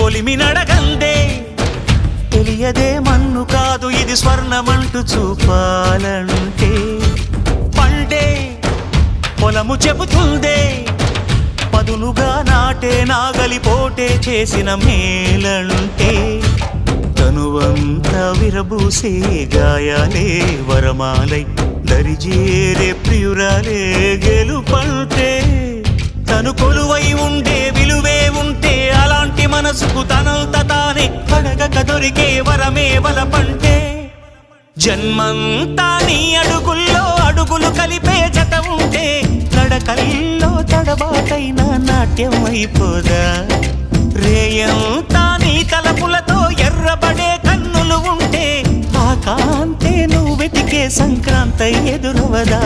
కొలిమి నడగందే తెలియదే మన్ను కాదు ఇది స్వర్ణమంటూ చూపాలంటే పండే పొలము చెబుతుందే పదునుగా నాటే నాగలిపోటే చేసిన మేలంటే తనువంతా విరబూసే గాయాలే వరమాలై దరిజేరే ప్రియురాలే గెలుపంటే తను కొలువై ఉండే విలువే ఉంటే అలాంటి మనసుకు తనంత తానే అడగక దొరికే వరమే వలపంటే జన్మంతా నీ అడుగుల్లో అడుగులు కలిపే జత ఉంటే నడకల్లో తడబాటైన నాట్యం అయిపోదా రేయంతా నీ తలపులతో ఎర్రబడే కన్నులు ఉంటే ఆ కాంతే నువ్వు వెతికే సంక్రాంతి ఎదురవదా